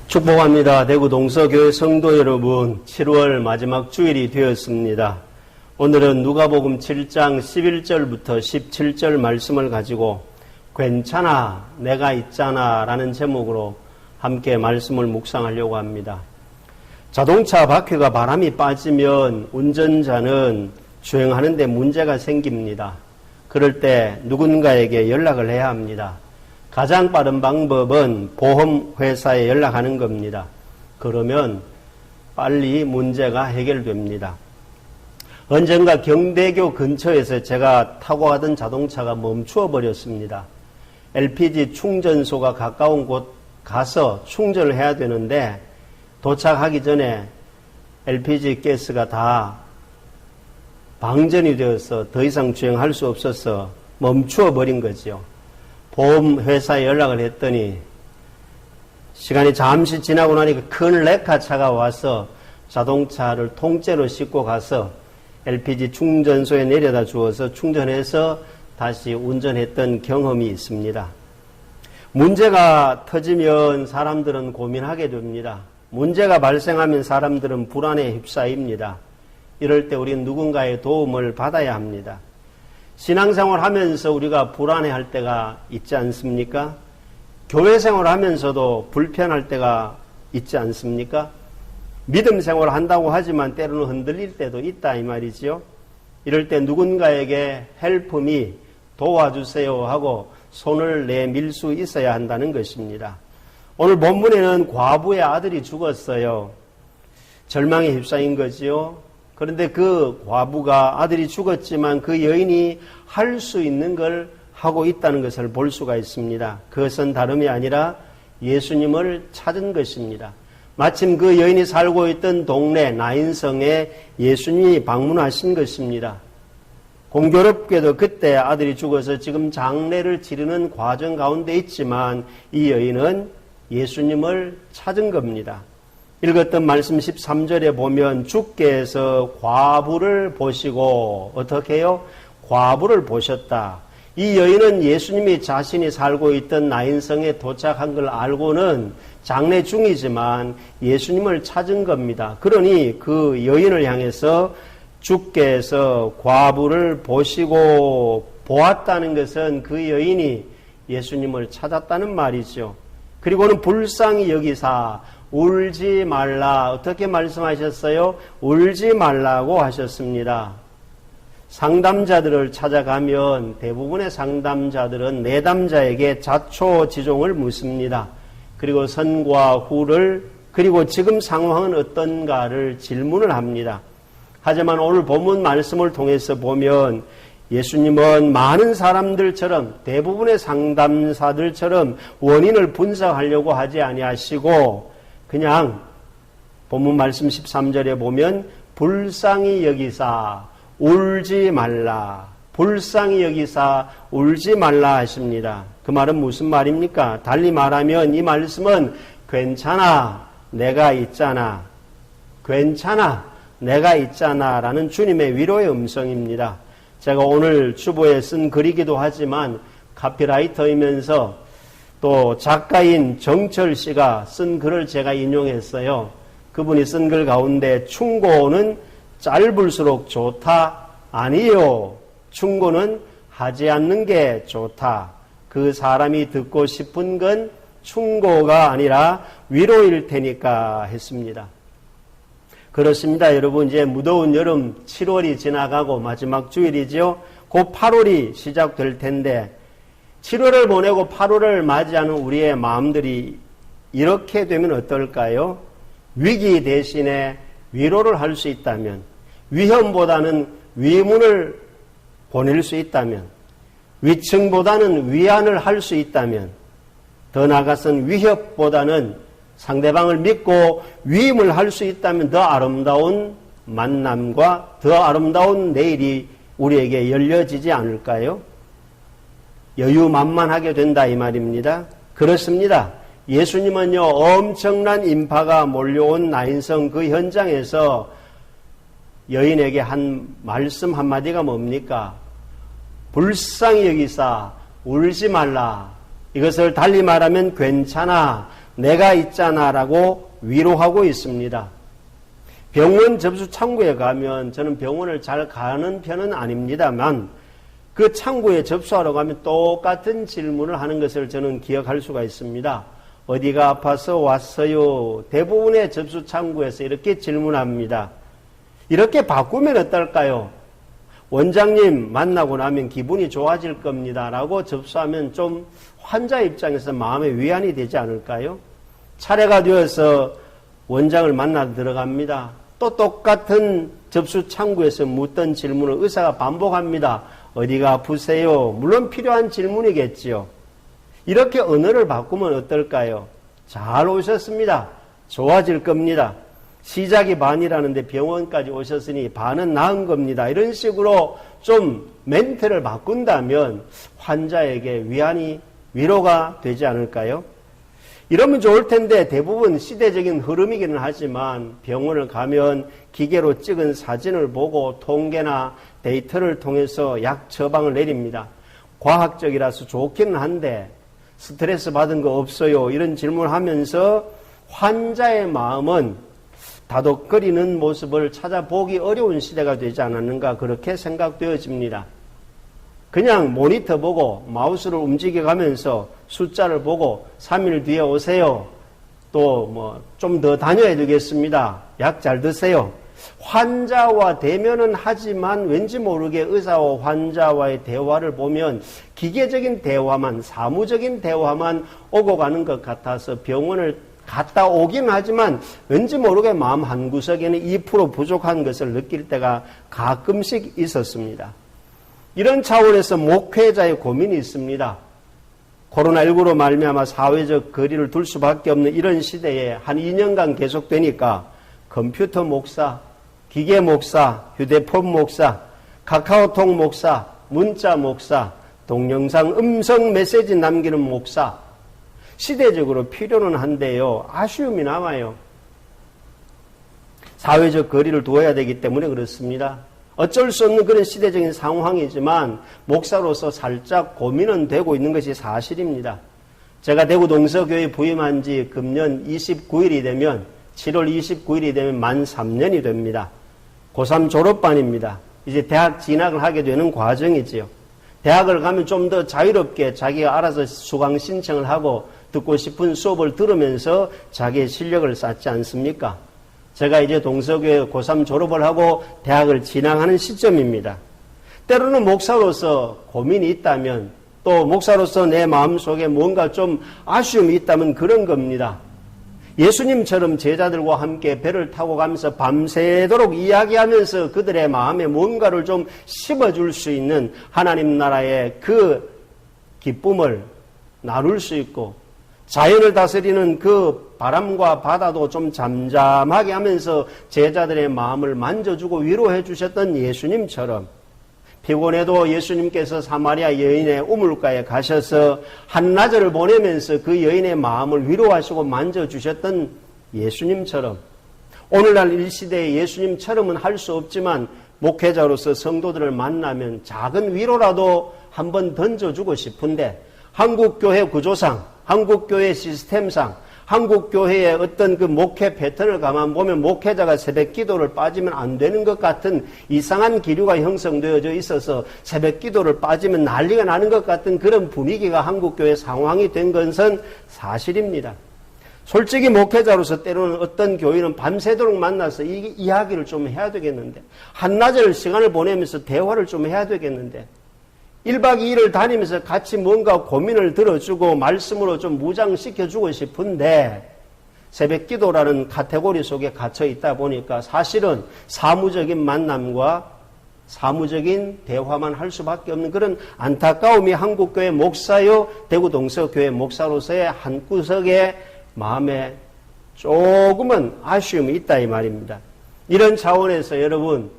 축복합니다. 대구 동서교회 성도 여러분, 7월 마지막 주일이 되었습니다. 오늘은 누가복음 7장 11절부터 17절 말씀을 가지고 괜찮아, 내가 있잖아 라는 제목으로 함께 말씀을 묵상하려고 합니다. 자동차 바퀴가 바람이 빠지면 운전자는 주행하는 데 문제가 생깁니다. 그럴 때 누군가에게 연락을 해야 합니다. 가장 빠른 방법은 보험회사에 연락하는 겁니다. 그러면 빨리 문제가 해결됩니다. 언젠가 경대교 근처에서 제가 타고 가던 자동차가 멈추어 버렸습니다. LPG 충전소가 가까운 곳 가서 충전을 해야 되는데 도착하기 전에 LPG 가스가 다 방전이 되어서 더 이상 주행할 수 없어서 멈추어 버린 거죠. 보험회사에 연락을 했더니 시간이 잠시 지나고 나니까 큰 레카차가 와서 자동차를 통째로 싣고 가서 LPG 충전소에 내려다 주어서 충전해서 다시 운전했던 경험이 있습니다. 문제가 터지면 사람들은 고민하게 됩니다. 문제가 발생하면 사람들은 불안에 휩싸입니다. 이럴 때 우리는 누군가의 도움을 받아야 합니다. 신앙생활 하면서 우리가 불안해할 때가 있지 않습니까? 교회 생활 하면서도 불편할 때가 있지 않습니까? 믿음 생활 한다고 하지만 때로는 흔들릴 때도 있다 이 말이죠. 이럴 때 누군가에게 헬프미 도와주세요 하고 손을 내밀 수 있어야 한다는 것입니다. 오늘 본문에는 과부의 아들이 죽었어요. 절망에 휩싸인 거지요. 그런데 그 과부가 아들이 죽었지만 그 여인이 할 수 있는 걸 하고 있다는 것을 볼 수가 있습니다. 그것은 다름이 아니라 예수님을 찾은 것입니다. 마침 그 여인이 살고 있던 동네 나인성에 예수님이 방문하신 것입니다. 공교롭게도 그때 아들이 죽어서 지금 장례를 치르는 과정 가운데 있지만 이 여인은 예수님을 찾은 겁니다. 읽었던 말씀 13절에 보면 주께서 과부를 보시고 어떻게 해요? 과부를 보셨다. 이 여인은 예수님이 자신이 살고 있던 나인성에 도착한 걸 알고는 장례 중이지만 예수님을 찾은 겁니다. 그러니 그 여인을 향해서 주께서 과부를 보시고 보았다는 것은 그 여인이 예수님을 찾았다는 말이죠. 그리고는 불쌍히 여기사 울지 말라. 어떻게 말씀하셨어요? 울지 말라고 하셨습니다. 상담자들을 찾아가면 대부분의 상담자들은 내담자에게 자초지종을 묻습니다. 그리고 선과 후를 그리고 지금 상황은 어떤가를 질문을 합니다. 하지만 오늘 본문 말씀을 통해서 보면 예수님은 많은 사람들처럼 대부분의 상담사들처럼 원인을 분석하려고 하지 아니하시고 그냥 본문 말씀 13절에 보면 불쌍히 여기사 울지 말라. 불쌍히 여기사 울지 말라 하십니다. 그 말은 무슨 말입니까? 달리 말하면 이 말씀은 괜찮아, 내가 있잖아. 괜찮아, 내가 있잖아 라는 주님의 위로의 음성입니다. 제가 오늘 주보에 쓴 글이기도 하지만 카피라이터이면서 또 작가인 정철 씨가 쓴 글을 제가 인용했어요. 그분이 쓴 글 가운데 충고는 짧을수록 좋다. 아니요. 충고는 하지 않는 게 좋다. 그 사람이 듣고 싶은 건 충고가 아니라 위로일 테니까 했습니다. 그렇습니다. 여러분 이제 무더운 여름 7월이 지나가고 마지막 주일이죠. 곧 8월이 시작될 텐데 7월을 보내고 8월을 맞이하는 우리의 마음들이 이렇게 되면 어떨까요? 위기 대신에 위로를 할 수 있다면, 위험보다는 위문을 보낼 수 있다면, 위층보다는 위안을 할 수 있다면, 더 나아가서는 위협보다는 상대방을 믿고 위임을 할 수 있다면 더 아름다운 만남과 더 아름다운 내일이 우리에게 열려지지 않을까요? 여유만만하게 된다 이 말입니다. 그렇습니다. 예수님은요 엄청난 인파가 몰려온 나인성 그 현장에서 여인에게 한 말씀 한마디가 뭡니까? 불쌍히 여기사 울지 말라. 이것을 달리 말하면 괜찮아, 내가 있잖아 라고 위로하고 있습니다. 병원 접수 창구에 가면 저는 병원을 잘 가는 편은 아닙니다만 그 창구에 접수하러 가면 똑같은 질문을 하는 것을 저는 기억할 수가 있습니다. 어디가 아파서 왔어요? 대부분의 접수 창구에서 이렇게 질문합니다. 이렇게 바꾸면 어떨까요? 원장님 만나고 나면 기분이 좋아질 겁니다 라고 접수하면 좀 환자 입장에서 마음의 위안이 되지 않을까요? 차례가 되어서 원장을 만나 들어갑니다. 또 똑같은 접수 창구에서 묻던 질문을 의사가 반복합니다. 어디가 아프세요? 물론 필요한 질문이겠지요. 이렇게 언어를 바꾸면 어떨까요? 잘 오셨습니다. 좋아질 겁니다. 시작이 반이라는데 병원까지 오셨으니 반은 나은 겁니다. 이런 식으로 좀 멘트를 바꾼다면 환자에게 위로가 되지 않을까요? 이러면 좋을 텐데 대부분 시대적인 흐름이기는 하지만 병원을 가면 기계로 찍은 사진을 보고 통계나 데이터를 통해서 약 처방을 내립니다. 과학적이라서 좋기는 한데 스트레스 받은 거 없어요? 이런 질문을 하면서 환자의 마음은 다독거리는 모습을 찾아보기 어려운 시대가 되지 않았는가 그렇게 생각되어집니다. 그냥 모니터 보고 마우스를 움직여가면서 숫자를 보고 3일 뒤에 오세요. 또 좀 더 다녀야 되겠습니다. 약 잘 드세요. 환자와 대면은 하지만 왠지 모르게 의사와 환자와의 대화를 보면 기계적인 대화만, 사무적인 대화만 오고 가는 것 같아서 병원을 갔다 오긴 하지만 왠지 모르게 마음 한구석에는 2% 부족한 것을 느낄 때가 가끔씩 있었습니다. 이런 차원에서 목회자의 고민이 있습니다. 코로나19로 말미암아 사회적 거리를 둘 수밖에 없는 이런 시대에 한 2년간 계속되니까 컴퓨터 목사, 기계 목사, 휴대폰 목사, 카카오톡 목사, 문자 목사, 동영상 음성 메시지 남기는 목사, 시대적으로 필요는 한데요. 아쉬움이 남아요. 사회적 거리를 두어야 되기 때문에 그렇습니다. 어쩔 수 없는 그런 시대적인 상황이지만 목사로서 살짝 고민은 되고 있는 것이 사실입니다. 제가 대구 동서교회 부임한 지 금년 29일이 되면 7월 29일이 되면 만 3년이 됩니다. 고3 졸업반입니다. 이제 대학 진학을 하게 되는 과정이지요. 대학을 가면 좀 더 자유롭게 자기가 알아서 수강 신청을 하고 듣고 싶은 수업을 들으면서 자기의 실력을 쌓지 않습니까? 제가 이제 동서교회 고3 졸업을 하고 대학을 진학하는 시점입니다. 때로는 목사로서 고민이 있다면 또 목사로서 내 마음속에 뭔가 좀 아쉬움이 있다면 그런 겁니다. 예수님처럼 제자들과 함께 배를 타고 가면서 밤새도록 이야기하면서 그들의 마음에 뭔가를 좀 심어줄 수 있는 하나님 나라의 그 기쁨을 나눌 수 있고 자연을 다스리는 그 바람과 바다도 좀 잠잠하게 하면서 제자들의 마음을 만져주고 위로해 주셨던 예수님처럼 피곤해도 예수님께서 사마리아 여인의 우물가에 가셔서 한나절을 보내면서 그 여인의 마음을 위로하시고 만져주셨던 예수님처럼 오늘날 이 시대에 예수님처럼은 할 수 없지만 목회자로서 성도들을 만나면 작은 위로라도 한번 던져주고 싶은데 한국교회 구조상, 한국교회 시스템상, 한국교회의 어떤 그 목회 패턴을 가만 보면 목회자가 새벽 기도를 빠지면 안 되는 것 같은 이상한 기류가 형성되어져 있어서 새벽 기도를 빠지면 난리가 나는 것 같은 그런 분위기가 한국교회 상황이 된 것은 사실입니다. 솔직히 목회자로서 때로는 어떤 교인은 밤새도록 만나서 이 이야기를 좀 해야 되겠는데 한나절 시간을 보내면서 대화를 좀 해야 되겠는데 1박 2일을 다니면서 같이 뭔가 고민을 들어주고 말씀으로 좀 무장시켜주고 싶은데 새벽 기도라는 카테고리 속에 갇혀 있다 보니까 사실은 사무적인 만남과 사무적인 대화만 할 수밖에 없는 그런 안타까움이 한국교회 목사요 대구 동서교회 목사로서의 한구석에 마음에 조금은 아쉬움이 있다 이 말입니다. 이런 차원에서 여러분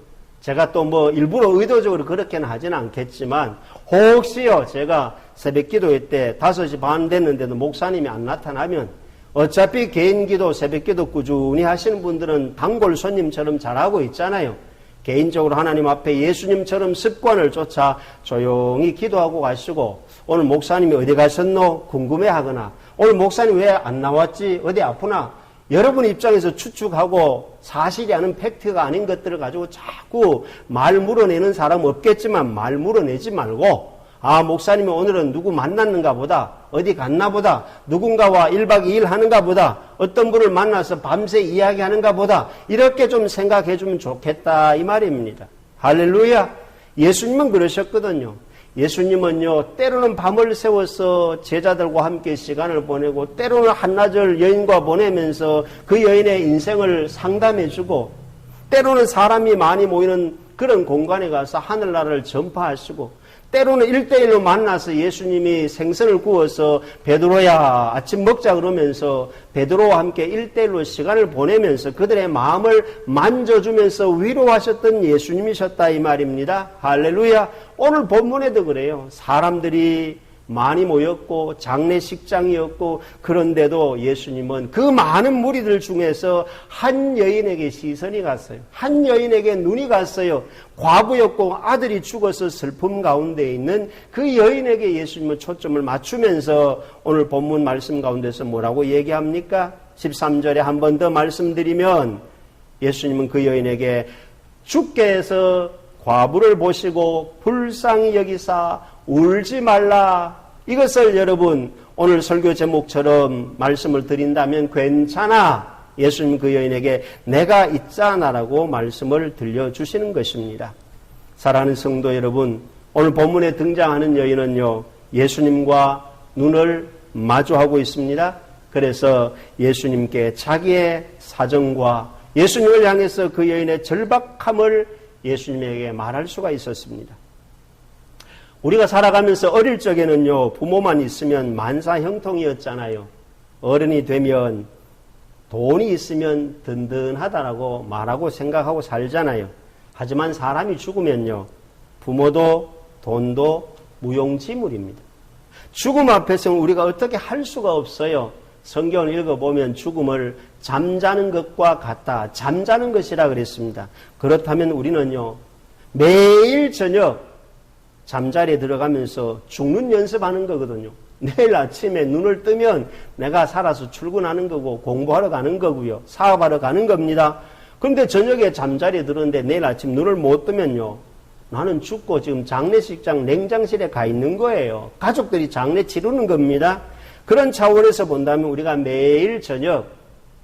제가 또 일부러 의도적으로 그렇게는 하지는 않겠지만 혹시요 제가 새벽 기도회 때 5시 반 됐는데도 목사님이 안 나타나면 어차피 개인 기도 새벽 기도 꾸준히 하시는 분들은 단골 손님처럼 잘하고 있잖아요. 개인적으로 하나님 앞에 예수님처럼 습관을 쫓아 조용히 기도하고 가시고 오늘 목사님이 어디 가셨노? 궁금해하거나 오늘 목사님 왜 안 나왔지? 어디 아프나? 여러분 입장에서 추측하고 사실이 아닌 팩트가 아닌 것들을 가지고 자꾸 말 물어내는 사람 없겠지만 말 물어내지 말고, 아, 목사님이 오늘은 누구 만났는가 보다, 어디 갔나 보다, 누군가와 1박 2일 하는가 보다, 어떤 분을 만나서 밤새 이야기하는가 보다, 이렇게 좀 생각해 주면 좋겠다 이 말입니다. 할렐루야. 예수님은 그러셨거든요. 예수님은요, 때로는 밤을 새워서 제자들과 함께 시간을 보내고, 때로는 한낮을 여인과 보내면서 그 여인의 인생을 상담해 주고, 때로는 사람이 많이 모이는 그런 공간에 가서 하늘나라를 전파하시고, 때로는 1대1로 만나서 예수님이 생선을 구워서 베드로야 아침 먹자 그러면서 베드로와 함께 1대1로 시간을 보내면서 그들의 마음을 만져주면서 위로하셨던 예수님이셨다 이 말입니다. 할렐루야. 오늘 본문에도 그래요. 사람들이 많이 모였고 장례식장이었고, 그런데도 예수님은 그 많은 무리들 중에서 한 여인에게 시선이 갔어요. 한 여인에게 눈이 갔어요. 과부였고 아들이 죽어서 슬픔 가운데 있는 그 여인에게 예수님은 초점을 맞추면서 오늘 본문 말씀 가운데서 뭐라고 얘기합니까? 13절에 한 번 더 말씀드리면, 예수님은 그 여인에게 주께서 과부를 보시고 불쌍히 여기사 울지 말라. 이것을 여러분 오늘 설교 제목처럼 말씀을 드린다면 괜찮아. 예수님 그 여인에게 내가 있잖아라고 말씀을 들려주시는 것입니다. 사랑하는 성도 여러분, 오늘 본문에 등장하는 여인은요, 예수님과 눈을 마주하고 있습니다. 그래서 예수님께 자기의 사정과 예수님을 향해서 그 여인의 절박함을 예수님에게 말할 수가 있었습니다. 우리가 살아가면서 어릴 적에는요, 부모만 있으면 만사 형통이었잖아요. 어른이 되면 돈이 있으면 든든하다라고 말하고 생각하고 살잖아요. 하지만 사람이 죽으면요, 부모도 돈도 무용지물입니다. 죽음 앞에서는 우리가 어떻게 할 수가 없어요. 성경을 읽어보면 죽음을 잠자는 것과 같다, 잠자는 것이라 그랬습니다. 그렇다면 우리는요, 매일 저녁 잠자리에 들어가면서 죽는 연습하는 거거든요. 내일 아침에 눈을 뜨면 내가 살아서 출근하는 거고 공부하러 가는 거고요, 사업하러 가는 겁니다. 그런데 저녁에 잠자리에 들었는데 내일 아침 눈을 못 뜨면요, 나는 죽고 지금 장례식장 냉장실에 가 있는 거예요. 가족들이 장례 치르는 겁니다. 그런 차원에서 본다면 우리가 매일 저녁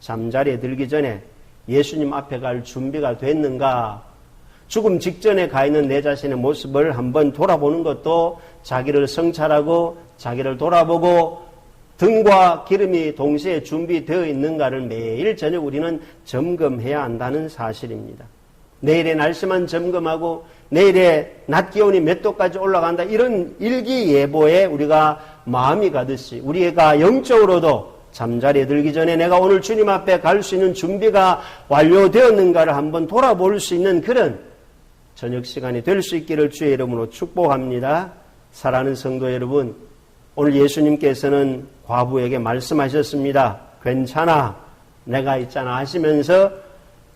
잠자리에 들기 전에 예수님 앞에 갈 준비가 됐는가, 죽음 직전에 가 있는 내 자신의 모습을 한번 돌아보는 것도 자기를 성찰하고 자기를 돌아보고 등과 기름이 동시에 준비되어 있는가를 매일 저녁 우리는 점검해야 한다는 사실입니다. 내일의 날씨만 점검하고 내일의 낮 기온이 몇 도까지 올라간다, 이런 일기예보에 우리가 마음이 가듯이 우리가 영적으로도 잠자리에 들기 전에 내가 오늘 주님 앞에 갈 수 있는 준비가 완료되었는가를 한번 돌아볼 수 있는 그런 저녁 시간이 될 수 있기를 주의 이름으로 축복합니다. 사랑하는 성도 여러분, 오늘 예수님께서는 과부에게 말씀하셨습니다. 괜찮아, 내가 있잖아 하시면서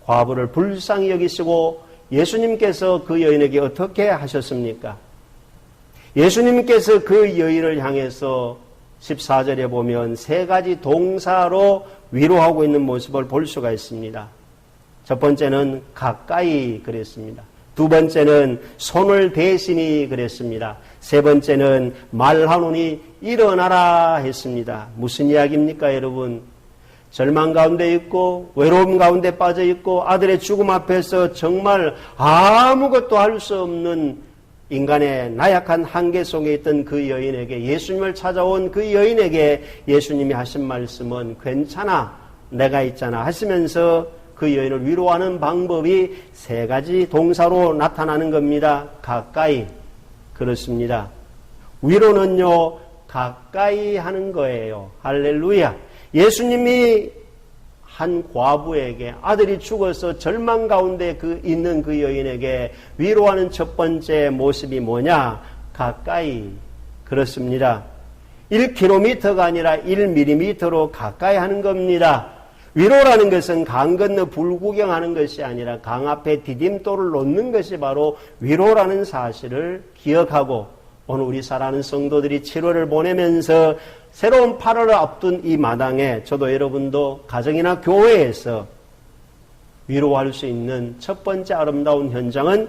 과부를 불쌍히 여기시고, 예수님께서 그 여인에게 어떻게 하셨습니까? 예수님께서 그 여인을 향해서 14절에 보면 세 가지 동사로 위로하고 있는 모습을 볼 수가 있습니다. 첫 번째는 가까이 그랬습니다. 두 번째는 손을 대시니 그랬습니다. 세 번째는 말하노니 일어나라 했습니다. 무슨 이야기입니까, 여러분? 절망 가운데 있고 외로움 가운데 빠져 있고 아들의 죽음 앞에서 정말 아무것도 할 수 없는 인간의 나약한 한계 속에 있던 그 여인에게, 예수님을 찾아온 그 여인에게 예수님이 하신 말씀은 괜찮아, 내가 있잖아 하시면서 그 여인을 위로하는 방법이 세 가지 동사로 나타나는 겁니다. 가까이. 그렇습니다. 위로는요, 가까이 하는 거예요. 할렐루야. 예수님이 한 과부에게, 아들이 죽어서 절망 가운데 있는 그 여인에게 위로하는 첫 번째 모습이 뭐냐? 가까이. 그렇습니다. 1km가 아니라 1mm로 가까이 하는 겁니다. 위로라는 것은 강 건너 불 구경하는 것이 아니라 강 앞에 디딤돌을 놓는 것이 바로 위로라는 사실을 기억하고, 오늘 우리 사랑하는 성도들이 7월을 보내면서 새로운 8월을 앞둔 이 마당에 저도 여러분도 가정이나 교회에서 위로할 수 있는 첫 번째 아름다운 현장은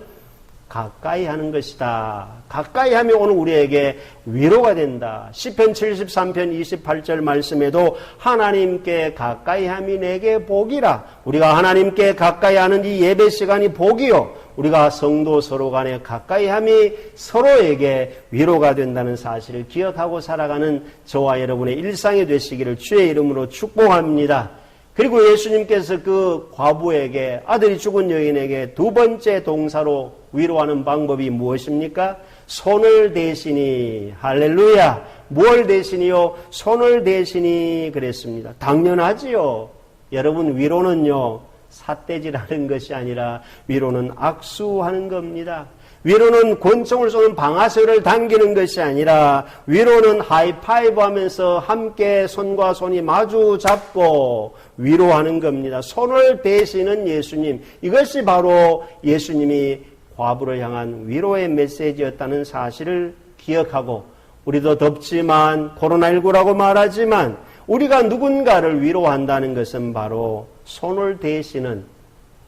가까이 하는 것이다. 가까이 하면 오늘 우리에게 위로가 된다. 시편 73편 28절 말씀에도 하나님께 가까이 함이 내게 복이라. 우리가 하나님께 가까이 하는 이 예배 시간이 복이요. 우리가 성도 서로 간에 가까이 함이 서로에게 위로가 된다는 사실을 기억하고 살아가는 저와 여러분의 일상이 되시기를 주의 이름으로 축복합니다. 그리고 예수님께서 그 과부에게, 아들이 죽은 여인에게 두 번째 동사로 위로하는 방법이 무엇입니까? 손을 대시니. 할렐루야. 뭘 대시니요? 손을 대시니 그랬습니다. 당연하지요. 여러분, 위로는요, 삿대질하는 것이 아니라 위로는 악수하는 겁니다. 위로는 권총을 쏘는 방아쇠를 당기는 것이 아니라 위로는 하이파이브 하면서 함께 손과 손이 마주 잡고 위로하는 겁니다. 손을 대시는 예수님, 이것이 바로 예수님이 과부를 향한 위로의 메시지였다는 사실을 기억하고, 우리도 덥지만 코로나19라고 말하지만 우리가 누군가를 위로한다는 것은 바로 손을 대시는,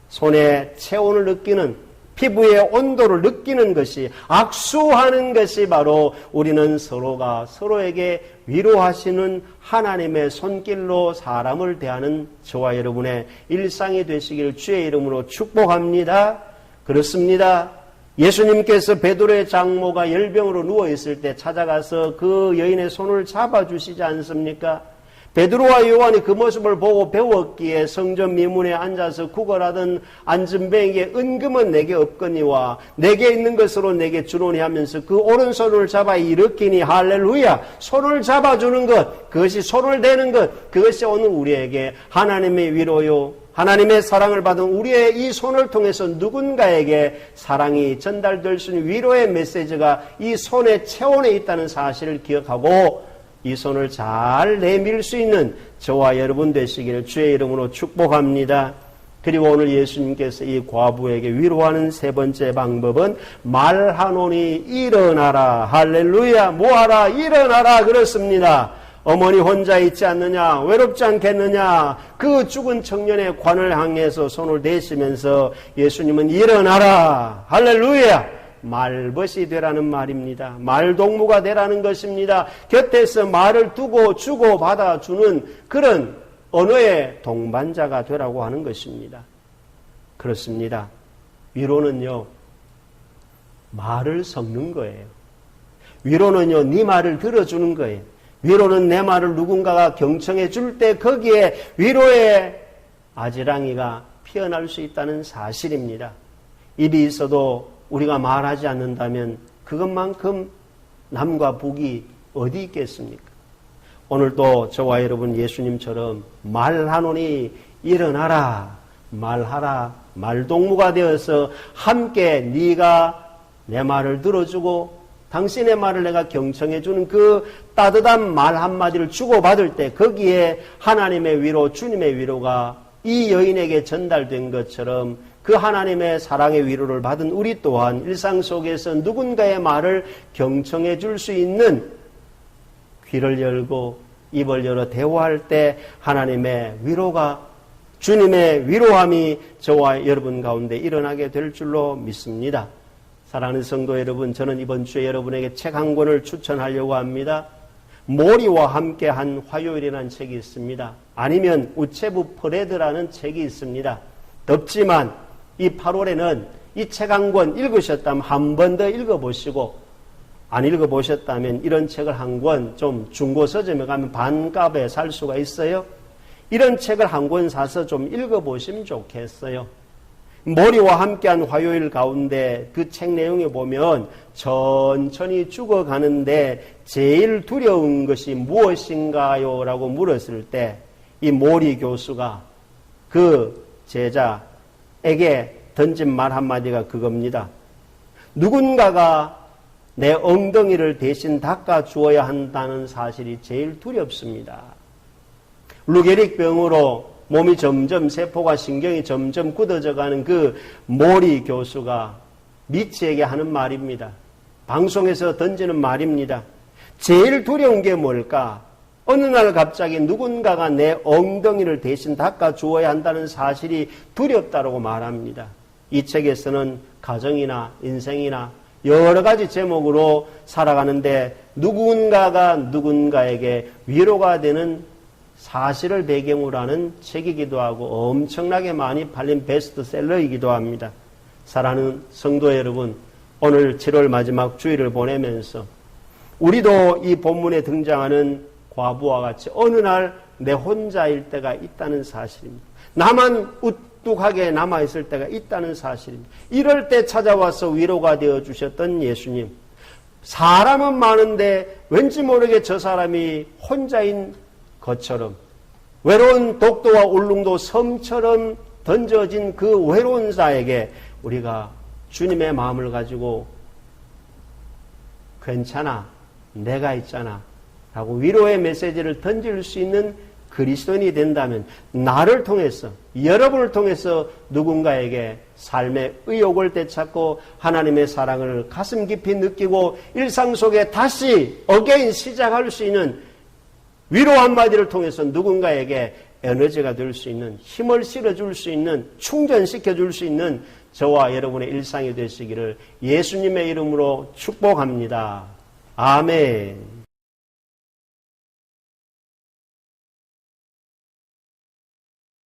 손의 체온을 느끼는, 피부의 온도를 느끼는 것이, 악수하는 것이 바로 우리는 서로가 서로에게 위로하시는 하나님의 손길로 사람을 대하는 저와 여러분의 일상이 되시기를 주의 이름으로 축복합니다. 그렇습니다. 예수님께서 베드로의 장모가 열병으로 누워있을 때 찾아가서 그 여인의 손을 잡아주시지 않습니까? 베드로와 요한이 그 모습을 보고 배웠기에 성전 미문에 앉아서 구걸하던 안전뱅이의 은금은 내게 없거니와 내게 있는 것으로 내게 주노니 하면서 그 오른손을 잡아 일으키니. 할렐루야. 손을 잡아주는 것, 그것이 손을 대는 것, 그것이 오늘 우리에게 하나님의 위로요, 하나님의 사랑을 받은 우리의 이 손을 통해서 누군가에게 사랑이 전달될 수 있는 위로의 메시지가 이 손의 체온에 있다는 사실을 기억하고 이 손을 잘 내밀 수 있는 저와 여러분 되시기를 주의 이름으로 축복합니다. 그리고 오늘 예수님께서 이 과부에게 위로하는 세 번째 방법은 말하노니 일어나라. 할렐루야. 뭐하라? 일어나라. 그렇습니다. 어머니 혼자 있지 않느냐? 외롭지 않겠느냐? 그 죽은 청년의 관을 향해서 손을 대시면서 예수님은 일어나라. 할렐루야. 말벗이 되라는 말입니다. 말동무가 되라는 것입니다. 곁에서 말을 두고 주고 받아주는 그런 언어의 동반자가 되라고 하는 것입니다. 그렇습니다. 위로는요, 말을 섞는 거예요. 위로는요, 네 말을 들어주는 거예요. 위로는 내 말을 누군가가 경청해 줄 때 거기에 위로의 아지랑이가 피어날 수 있다는 사실입니다. 입이 있어도 우리가 말하지 않는다면 그것만큼 남과 북이 어디 있겠습니까? 오늘도 저와 여러분 예수님처럼 말하노니 일어나라, 말하라, 말동무가 되어서 함께 네가 내 말을 들어주고 당신의 말을 내가 경청해주는 그 따뜻한 말 한마디를 주고받을 때 거기에 하나님의 위로, 주님의 위로가 이 여인에게 전달된 것처럼 그 하나님의 사랑의 위로를 받은 우리 또한 일상 속에서 누군가의 말을 경청해 줄 수 있는 귀를 열고 입을 열어 대화할 때 하나님의 위로가, 주님의 위로함이 저와 여러분 가운데 일어나게 될 줄로 믿습니다. 사랑하는 성도 여러분, 저는 이번 주에 여러분에게 책 한 권을 추천하려고 합니다. 모리와 함께한 화요일이라는 책이 있습니다. 아니면 우체부 퍼레드라는 책이 있습니다. 덥지만 이 8월에는 이 책 한 권 읽으셨다면 한 번 더 읽어보시고, 안 읽어보셨다면 이런 책을 한 권 좀 중고 서점에 가면 반값에 살 수가 있어요. 이런 책을 한 권 사서 좀 읽어보시면 좋겠어요. 모리와 함께한 화요일 가운데 그 책 내용에 보면 천천히 죽어가는데 제일 두려운 것이 무엇인가요? 라고 물었을 때 이 모리 교수가 그 제자에게 던진 말 한마디가 그겁니다. 누군가가 내 엉덩이를 대신 닦아주어야 한다는 사실이 제일 두렵습니다. 루게릭병으로 몸이 점점, 세포가 신경이 점점 굳어져가는 그 모리 교수가 미치에게 하는 말입니다. 방송에서 던지는 말입니다. 제일 두려운 게 뭘까? 어느 날 갑자기 누군가가 내 엉덩이를 대신 닦아 주어야 한다는 사실이 두렵다고 말합니다. 이 책에서는 가정이나 인생이나 여러 가지 제목으로 살아가는데 누군가가 누군가에게 위로가 되는 사실을 배경으로 하는 책이기도 하고 엄청나게 많이 팔린 베스트셀러이기도 합니다. 사랑하는 성도 여러분, 오늘 7월 마지막 주일을 보내면서 우리도 이 본문에 등장하는 과부와 같이 어느 날 내 혼자일 때가 있다는 사실입니다. 나만 우뚝하게 남아있을 때가 있다는 사실입니다. 이럴 때 찾아와서 위로가 되어주셨던 예수님. 사람은 많은데 왠지 모르게 저 사람이 혼자인 것처럼 외로운 독도와 울릉도 섬처럼 던져진 그 외로운 자에게 우리가 주님의 마음을 가지고 괜찮아, 내가 있잖아 라고 위로의 메시지를 던질 수 있는 그리스도인이 된다면 나를 통해서, 여러분을 통해서 누군가에게 삶의 의욕을 되찾고 하나님의 사랑을 가슴 깊이 느끼고 일상 속에 다시 어게인 시작할 수 있는 위로 한마디를 통해서 누군가에게 에너지가 될 수 있는, 힘을 실어줄 수 있는, 충전시켜줄 수 있는 저와 여러분의 일상이 되시기를 예수님의 이름으로 축복합니다. 아멘.